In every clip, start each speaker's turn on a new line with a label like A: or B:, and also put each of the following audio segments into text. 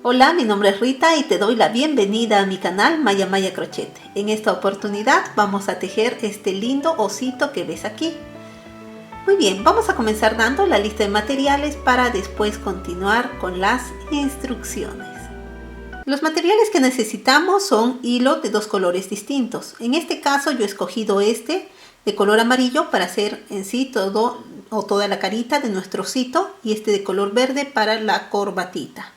A: Hola, mi nombre es Rita y te doy la bienvenida a mi canal Maya Maya Crochet. En esta oportunidad vamos a tejer este lindo osito que ves aquí. Muy bien, vamos a comenzar dando la lista de materiales para después continuar con las instrucciones. Los materiales que necesitamos son hilo de dos colores distintos. En este caso yo he escogido este de color amarillo para hacer en sí todo o toda la carita de nuestro osito y este de color verde para la corbatita.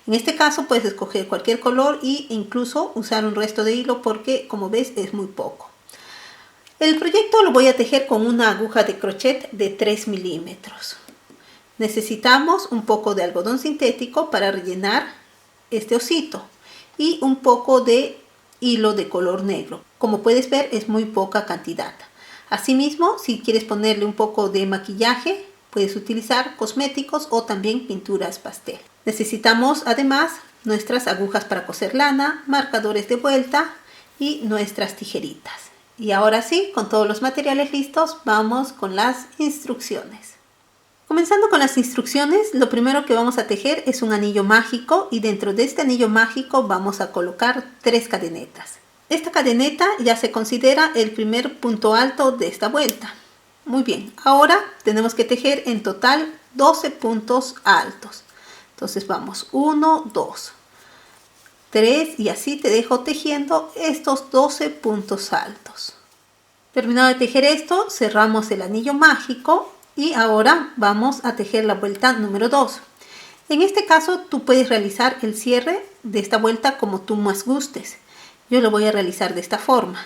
A: En este caso puedes escoger cualquier color e incluso usar un resto de hilo porque como ves es muy poco. El proyecto lo voy a tejer con una aguja de crochet de 3 milímetros. Necesitamos un poco de algodón sintético para rellenar este osito y un poco de hilo de color negro. Como puedes ver es muy poca cantidad. Asimismo, si quieres ponerle un poco de maquillaje, puedes utilizar cosméticos o también pinturas pastel. Necesitamos además nuestras agujas para coser lana, marcadores de vuelta y nuestras tijeritas. Y ahora sí, con todos los materiales listos, vamos con las instrucciones. Comenzando con las instrucciones, lo primero que vamos a tejer es un anillo mágico y dentro de este anillo mágico vamos a colocar 3 cadenetas. Esta cadeneta ya se considera el primer punto alto de esta vuelta. Muy bien, ahora tenemos que tejer en total 12 puntos altos. Entonces vamos 1, 2, 3 y así te dejo tejiendo estos 12 puntos altos. Terminado de tejer esto, cerramos el anillo mágico y ahora vamos a tejer la vuelta número 2. En este caso tú puedes realizar el cierre de esta vuelta como tú más gustes. Yo lo voy a realizar de esta forma.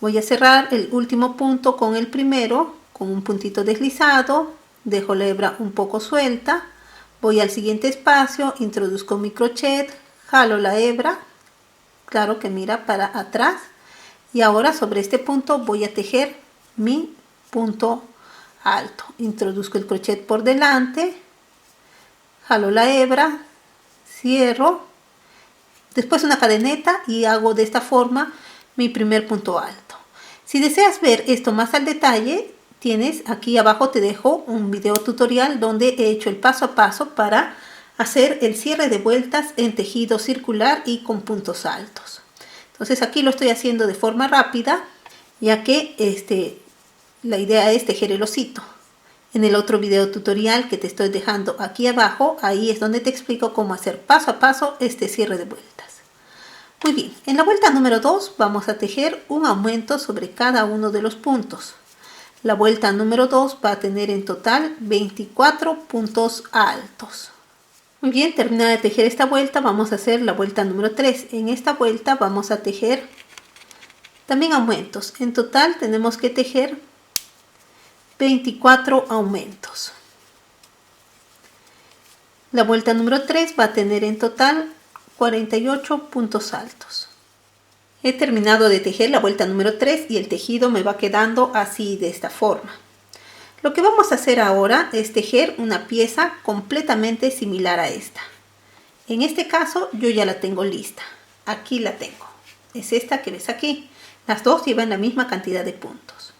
A: Voy a cerrar el último punto con el primero, con un puntito deslizado, dejo la hebra un poco suelta, voy al siguiente espacio, introduzco mi crochet, jalo la hebra, claro que mira para atrás, y ahora sobre este punto voy a tejer mi punto alto. Introduzco el crochet por delante, jalo la hebra, cierro, después una cadeneta y hago de esta forma mi primer punto alto. Si deseas ver esto más al detalle, tienes aquí abajo te dejo un video tutorial donde he hecho el paso a paso para hacer el cierre de vueltas en tejido circular y con puntos altos. Entonces aquí lo estoy haciendo de forma rápida, ya que la idea es tejer el osito. En el otro video tutorial que te estoy dejando aquí abajo, ahí es donde te explico cómo hacer paso a paso este cierre de vueltas. Muy bien, en la vuelta número 2 vamos a tejer un aumento sobre cada uno de los puntos. La vuelta número 2 va a tener en total 24 puntos altos. Muy bien, terminada de tejer esta vuelta, vamos a hacer la vuelta número 3. En esta vuelta vamos a tejer también aumentos. En total tenemos que tejer 24 aumentos. La vuelta número 3 va a tener en total 48 puntos altos. He terminado de tejer la vuelta número 3 y el tejido me va quedando así de esta forma. Lo que vamos a hacer ahora es tejer una pieza completamente similar a esta. En este caso yo ya la tengo lista. Aquí la tengo. Es esta que ves aquí. Las dos llevan la misma cantidad de puntos.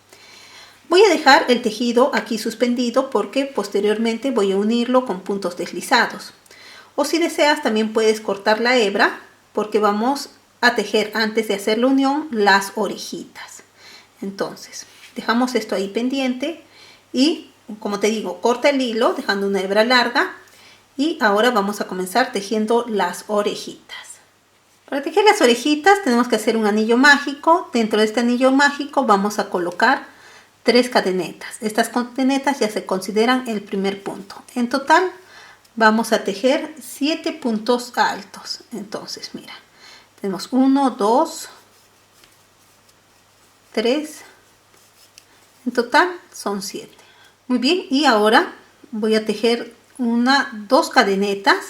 A: Voy a dejar el tejido aquí suspendido porque posteriormente voy a unirlo con puntos deslizados. O si deseas también puedes cortar la hebra porque vamos a tejer antes de hacer la unión las orejitas. Entonces dejamos esto ahí pendiente y como te digo corta el hilo dejando una hebra larga y ahora vamos a comenzar tejiendo las orejitas. Para tejer las orejitas tenemos que hacer un anillo mágico. Dentro de este anillo mágico vamos a colocar 3 cadenetas. Estas cadenetas ya se consideran el primer punto. En total vamos a tejer 7 puntos altos. Entonces mira, tenemos 1, 2, 3, en total son 7. Muy bien, y ahora voy a tejer 2 cadenetas,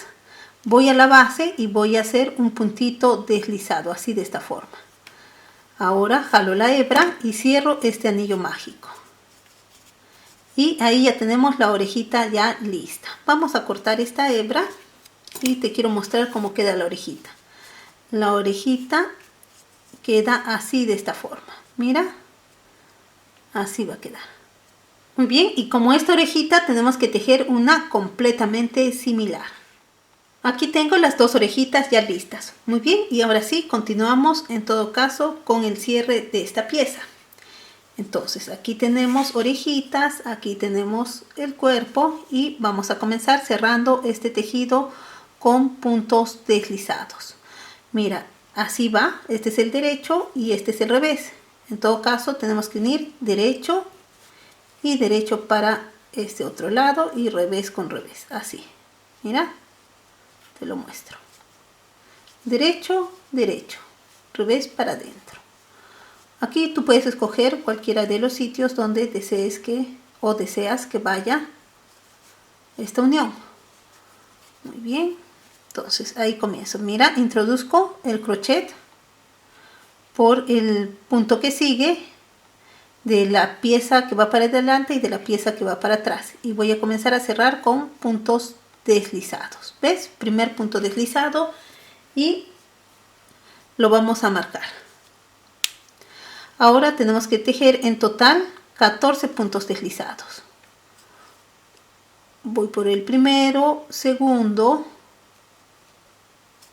A: voy a la base y voy a hacer un puntito deslizado, así de esta forma. Ahora jalo la hebra y cierro este anillo mágico. Y ahí ya tenemos la orejita ya lista. Vamos a cortar esta hebra y te quiero mostrar cómo queda la orejita. La orejita queda así de esta forma. Mira, así va a quedar. Muy bien, y como esta orejita tenemos que tejer una completamente similar. Aquí tengo las dos orejitas ya listas. Muy bien, y ahora sí, continuamos en todo caso con el cierre de esta pieza. Entonces aquí tenemos orejitas, aquí tenemos el cuerpo y vamos a comenzar cerrando este tejido con puntos deslizados. Mira, así va, este es el derecho y este es el revés. En todo caso tenemos que unir derecho y derecho para este otro lado y revés con revés, así. Mira, te lo muestro. Derecho, derecho, revés para adentro. Aquí tú puedes escoger cualquiera de los sitios donde deseas que vaya esta unión. Muy bien, entonces ahí comienzo. Mira, introduzco el crochet por el punto que sigue de la pieza que va para adelante y de la pieza que va para atrás. Y voy a comenzar a cerrar con puntos deslizados. ¿Ves? Primer punto deslizado y lo vamos a marcar. Ahora tenemos que tejer en total 14 puntos deslizados. Voy por el primero, segundo.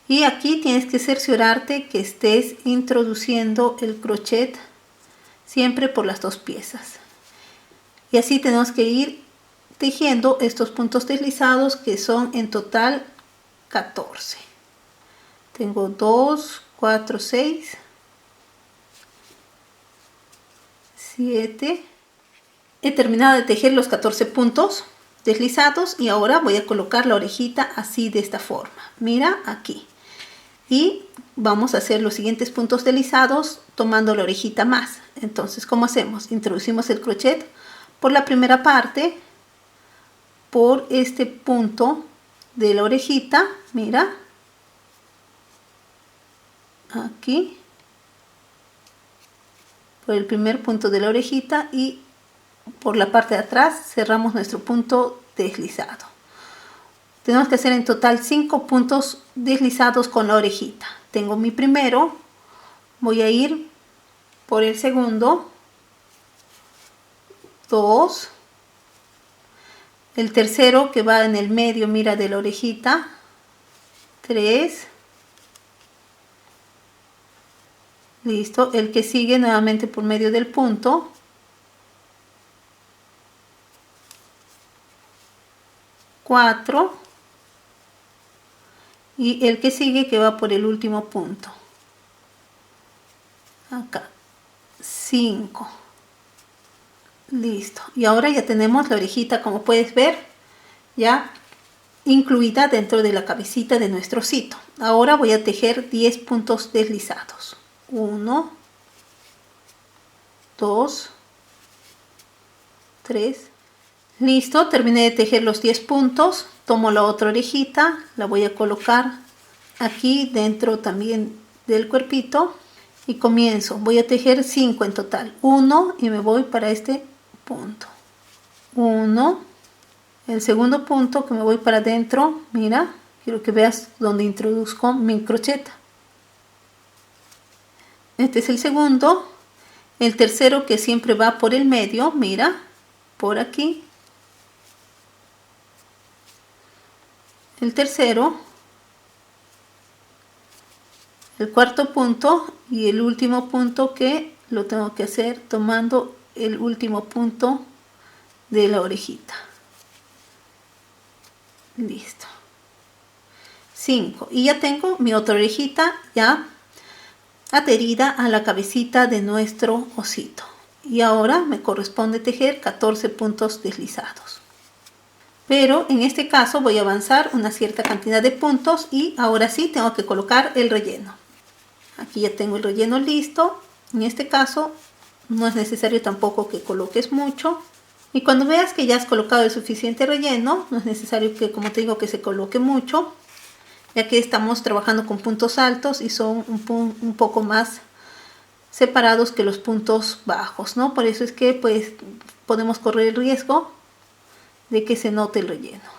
A: Y aquí tienes que cerciorarte que estés introduciendo el crochet siempre por las dos piezas. Y así tenemos que ir tejiendo estos puntos deslizados que son en total 14. Tengo 2, 4, 6. 7. He terminado de tejer los 14 puntos deslizados y ahora voy a colocar la orejita así de esta forma. Mira aquí. Y vamos a hacer los siguientes puntos deslizados tomando la orejita más. Entonces, ¿cómo hacemos? Introducimos el crochet por la primera parte, por este punto de la orejita. Mira. Aquí. Por el primer punto de la orejita y por la parte de atrás cerramos nuestro punto deslizado. Tenemos que hacer en total 5 puntos deslizados con la orejita. Tengo mi primero, voy a ir por el segundo, 2, el tercero que va en el medio, mira, de la orejita, 3, listo, el que sigue nuevamente por medio del punto, 4 y el que sigue que va por el último punto, acá, 5. Listo, y ahora ya tenemos la orejita, como puedes ver, ya incluida dentro de la cabecita de nuestro osito. Ahora voy a tejer 10 puntos deslizados. 1, 2, 3. Listo, terminé de tejer los 10 puntos. Tomo la otra orejita, la voy a colocar aquí dentro también del cuerpito y comienzo. Voy a tejer 5 en total. 1 y me voy para este punto. 1, el segundo punto que me voy para adentro, mira, quiero que veas donde introduzco mi crocheta. Este es el segundo, el tercero que siempre va por el medio, mira, por aquí. El tercero, el cuarto punto y el último punto que lo tengo que hacer tomando el último punto de la orejita. Listo. 5. Y ya tengo mi otra orejita ya adherida a la cabecita de nuestro osito. Y ahora me corresponde tejer 14 puntos deslizados. Pero en este caso voy a avanzar una cierta cantidad de puntos y ahora sí tengo que colocar el relleno. Aquí ya tengo el relleno listo. En este caso no es necesario tampoco que coloques mucho. Y cuando veas que ya has colocado el suficiente relleno, no es necesario que, como te digo, que se coloque mucho, ya que estamos trabajando con puntos altos y son un poco más separados que los puntos bajos, ¿no? Por eso es que pues podemos correr el riesgo de que se note el relleno.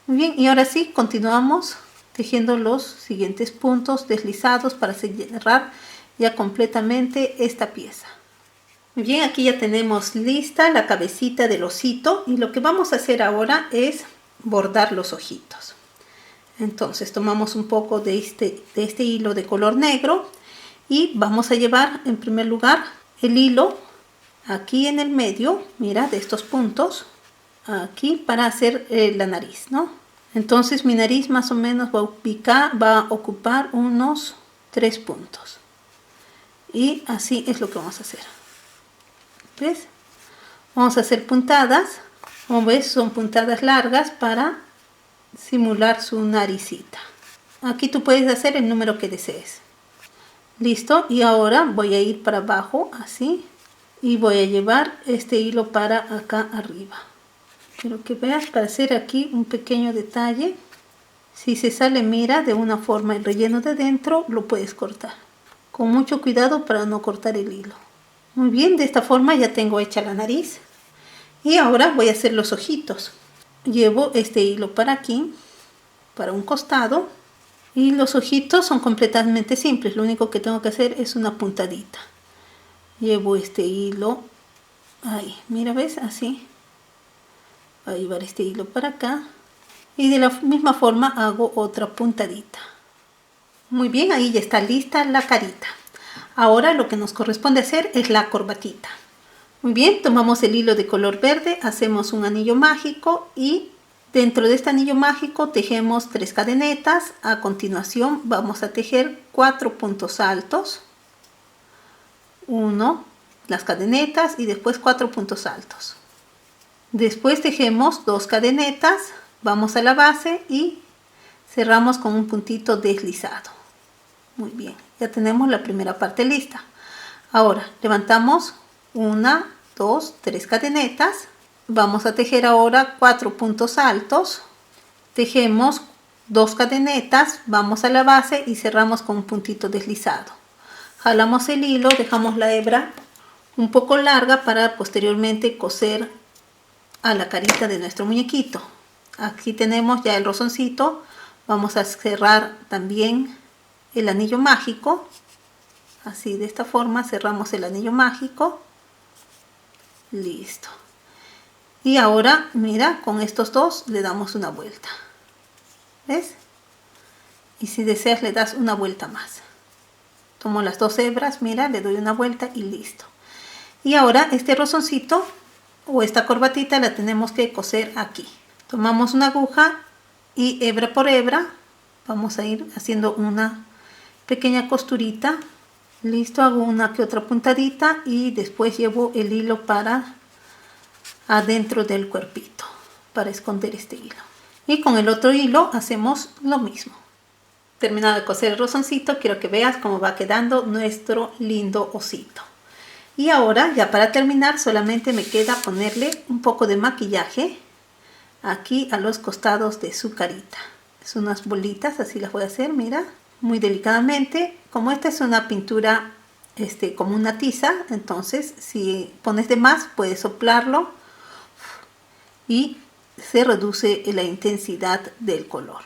A: Muy bien, y ahora sí continuamos tejiendo los siguientes puntos deslizados para cerrar ya completamente esta pieza. Muy bien, aquí ya tenemos lista la cabecita del osito y lo que vamos a hacer ahora es bordar los ojitos. Entonces tomamos un poco de este hilo de color negro y vamos a llevar en primer lugar el hilo aquí en el medio, mira, de estos puntos, aquí para hacer la nariz, ¿no? Entonces mi nariz más o menos va a ocupar unos 3 puntos. Y así es lo que vamos a hacer. ¿Ves? Vamos a hacer puntadas. Como ves, son puntadas largas para simular su naricita. Aquí tú puedes hacer el número que desees. Listo. Y ahora voy a ir para abajo, así. Y voy a llevar este hilo para acá arriba. Quiero que veas para hacer aquí un pequeño detalle. Si se sale, mira, de una forma el relleno de dentro, lo puedes cortar. Con mucho cuidado para no cortar el hilo. Muy bien, de esta forma ya tengo hecha la nariz. Y ahora voy a hacer los ojitos. Llevo este hilo para aquí, para un costado. Y los ojitos son completamente simples. Lo único que tengo que hacer es una puntadita. Llevo este hilo ahí, mira, ves, así. Voy a llevar este hilo para acá. Y de la misma forma hago otra puntadita. Muy bien, ahí ya está lista la carita. Ahora lo que nos corresponde hacer es la corbatita. Muy bien, tomamos el hilo de color verde, hacemos un anillo mágico y dentro de este anillo mágico tejemos 3 cadenetas. A continuación vamos a tejer 4 puntos altos. 1, las cadenetas y después 4 puntos altos. Después tejemos 2 cadenetas, vamos a la base y cerramos con un puntito deslizado. Muy bien, ya tenemos la primera parte lista. Ahora levantamos 1, 2, 3 cadenetas. Vamos a tejer ahora 4 puntos altos. Tejemos 2 cadenetas, vamos a la base y cerramos con un puntito deslizado. Jalamos el hilo, dejamos la hebra un poco larga para posteriormente coser a la carita de nuestro muñequito. Aquí tenemos ya el rosoncito. Vamos a cerrar también el anillo mágico. Así, de esta forma cerramos el anillo mágico. Listo. Y ahora, mira, con estos dos le damos una vuelta. ¿Ves? Y si deseas le das una vuelta más. Tomo las 2 hebras, mira, le doy una vuelta y listo. Y ahora este rosoncito o esta corbatita la tenemos que coser aquí. Tomamos una aguja y hebra por hebra vamos a ir haciendo una pequeña costurita. Listo, hago una que otra puntadita y después llevo el hilo para adentro del cuerpito para esconder este hilo. Y con el otro hilo hacemos lo mismo. Terminado de coser el rosoncito, quiero que veas cómo va quedando nuestro lindo osito. Y ahora, ya para terminar, solamente me queda ponerle un poco de maquillaje aquí a los costados de su carita. Es unas bolitas, así las voy a hacer, mira, muy delicadamente. Como esta es una pintura como una tiza, entonces si pones de más puedes soplarlo y se reduce la intensidad del color.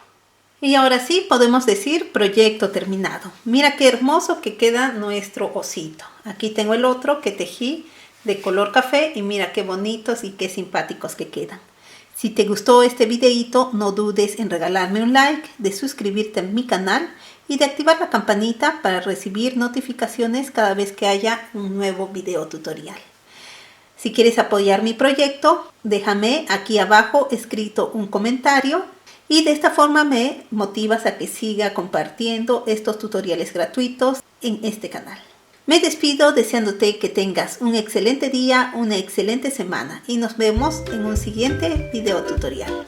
A: Y ahora sí podemos decir proyecto terminado. Mira qué hermoso que queda nuestro osito. Aquí tengo el otro que tejí de color café y mira qué bonitos y qué simpáticos que quedan. Si te gustó este videito, no dudes en regalarme un like, de suscribirte a mi canal y de activar la campanita para recibir notificaciones cada vez que haya un nuevo video tutorial. Si quieres apoyar mi proyecto, déjame aquí abajo escrito un comentario. Y de esta forma me motivas a que siga compartiendo estos tutoriales gratuitos en este canal. Me despido deseándote que tengas un excelente día, una excelente semana y nos vemos en un siguiente video tutorial.